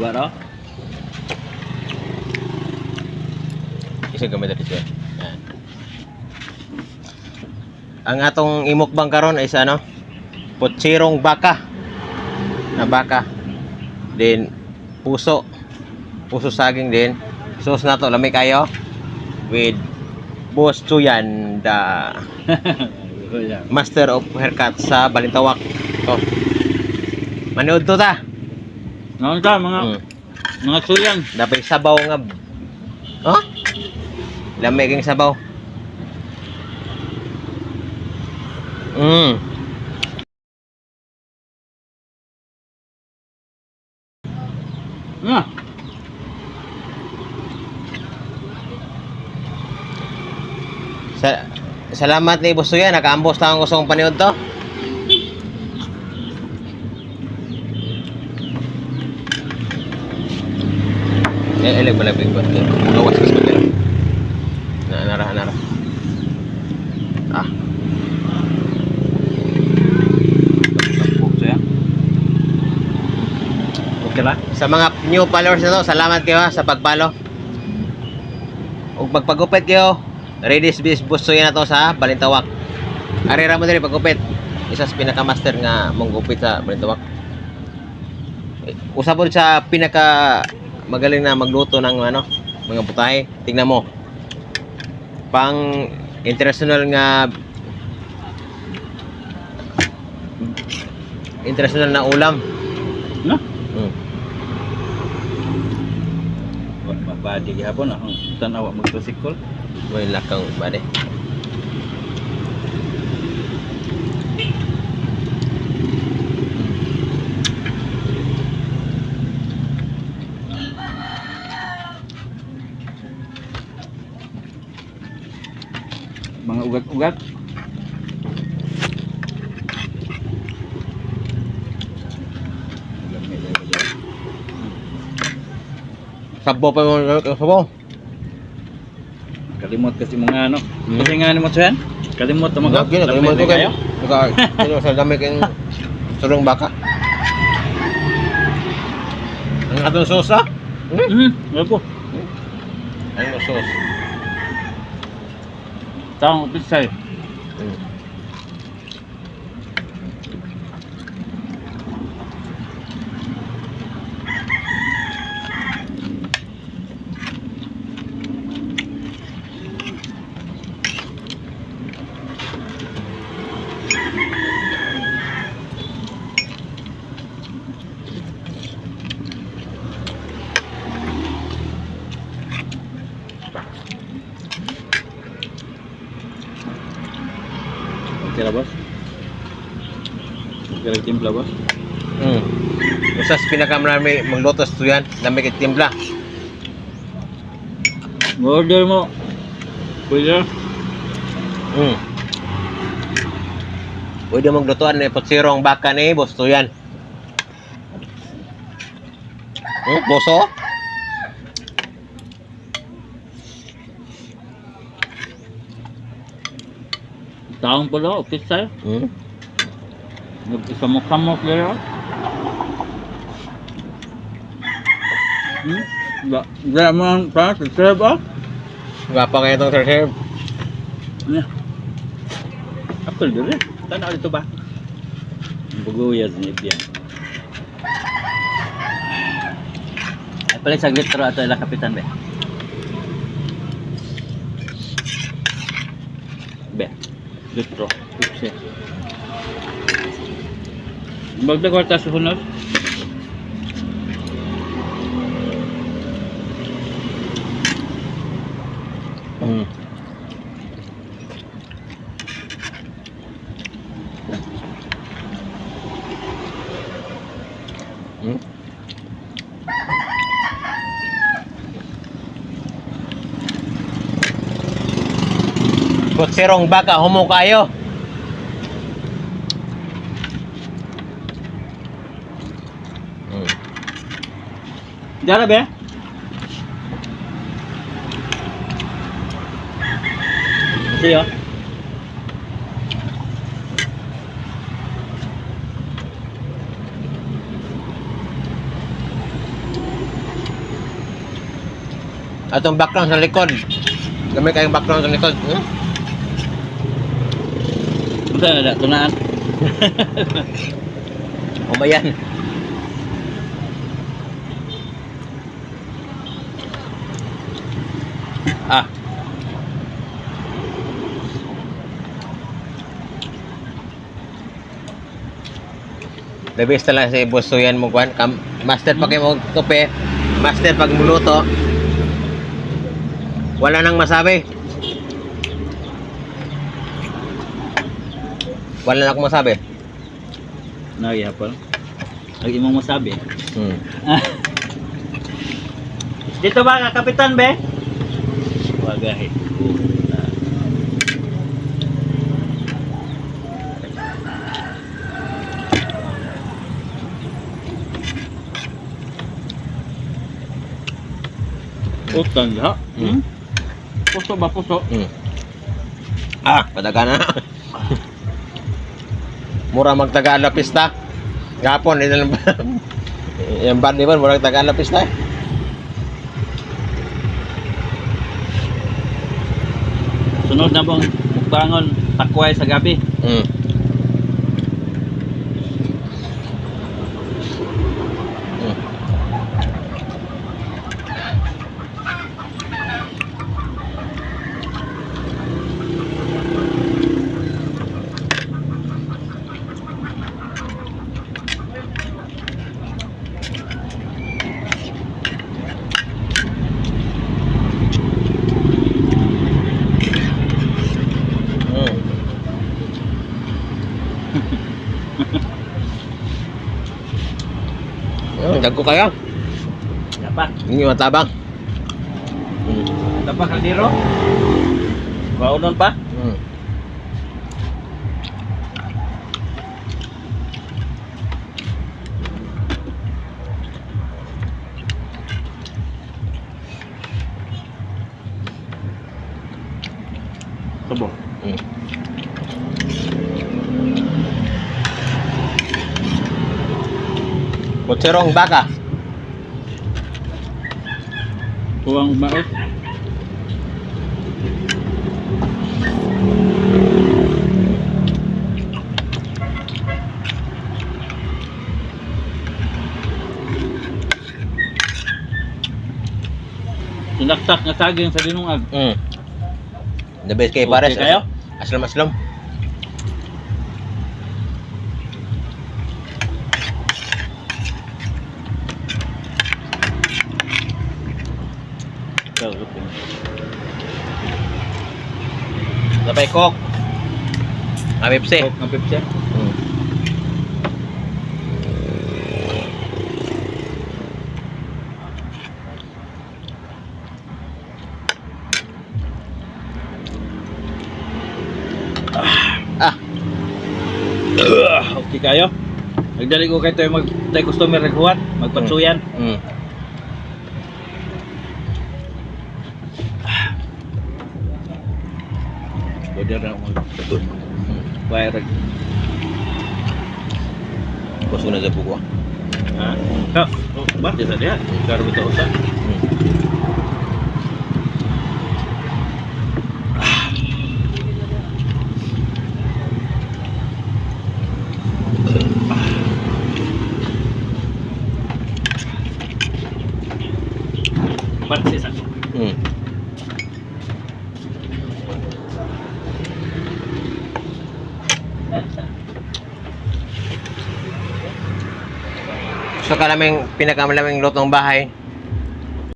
Dua raw. Isa gamit dito. Yan. Ang atong imukbang karon ay sa ano? Putsirong baka. Na baka. Then puso. Puso saging din. Sauce na to, lamig kayo. With Boss Chuyan, the master of haircut sa Balintawak. To. Manood to ta. Ngayon ka, mga suyan. Dapat sabaw nga. Oh? Lamig ang sabaw. Ah. Salamat ni Boss Chuyan, nakaambos taong gustong panood to. Eleg ba labig ba? Gawas ka sa Anara. Ah. Okay lang. Sa mga new followers na to, salamat kayo ha, sa pag-follow. Ug magpagupit kayo. Ready bis Boss Chuyan na to sa Balintawak. Arira mo diri pagupit. Isa sa pinaka-master nga mong gupit sa Balintawak. Usapon sa pinaka magaling na magluto ng ano, mga putahe. Tingnan mo. Pang international na ulam. No? Hmm. Mabadi gihapon ah. Tanawa magtusikol. May lakang bade. Mga ugat-ugat. Sabo pa mo sabo. Kalimot kasi mga ano. Kasi nga mo yan. Kalimot mo ka. Kalimot ko kayo. Sa dami kayong surong baka. Ang atong sauce ha? Ano po? Ano sauce? Taong pisay. Okay lah, Bos? Okay lah timpla, Bos? Usas pinakamarami magluto sa tuyan, dami kay timpla. Order mo. Pwede. Pwede maglutuan ni putsirong baka ni Boss Chuyan. Boso? Taong pala, pisay. Nagsamok-samok dito. Gaya mo ang serve ah. Gapa kayo itong serve. Ano? Apple dito. Tanaw dito ba? Buguyas ni Ibian. Apple sa litro ato ila kapitan be. Be. Litro. Upsi. Bagda kwarta sa hunod. Putsirong baka, humo kayo. Jara be? Siyo. Atong background sa likod. Gamay kayong background sa likod. Hmm? Unsa na tunaan? Umayan. Ah. The best talaga si Boss Suyan mo kwan. Master pag mo kape, master pag muluto. Wala nang masabi. Wala na akong masabi. Nagyapon. Lagi mong masabi. Hmm. Dito ba ka, Kapitan, be? Wagahe. Utang ha? Hmm? Puso ba puso? Hmm. Ah, padaga na. Mura magtagaan na pista. Gapon, ito lang ba? Yung band ni Bon, mura magtagaan na pista. Sunod na bang mukbangon takway sa gabi. Hmm. Hmm. Dagko kayo. Dapat. Hindi matabang. Dapat kaldero. Baunon pa? Hmm. Tubo. Hmm. Putsirong baka. Tuwang baos. Sinaksak nga saging sa dinungag. Hmm. The best kay Okay pares. kayo? Aslam. Sabay kok. Pepsi. Coke ng Pepsi. Hmm. Ah. Okay kayo? Nagdali ko kayo tayo customer naghuwat, magpatsuyan. Hmm. Pwede na ako magpatun. Bayar. Gusto na sa buko. Ha? Kak, oh, ba? Di tadi ya? Karo kita usah. Pansis ako. Hmm. So kalaming pinakamalaming lutong bahay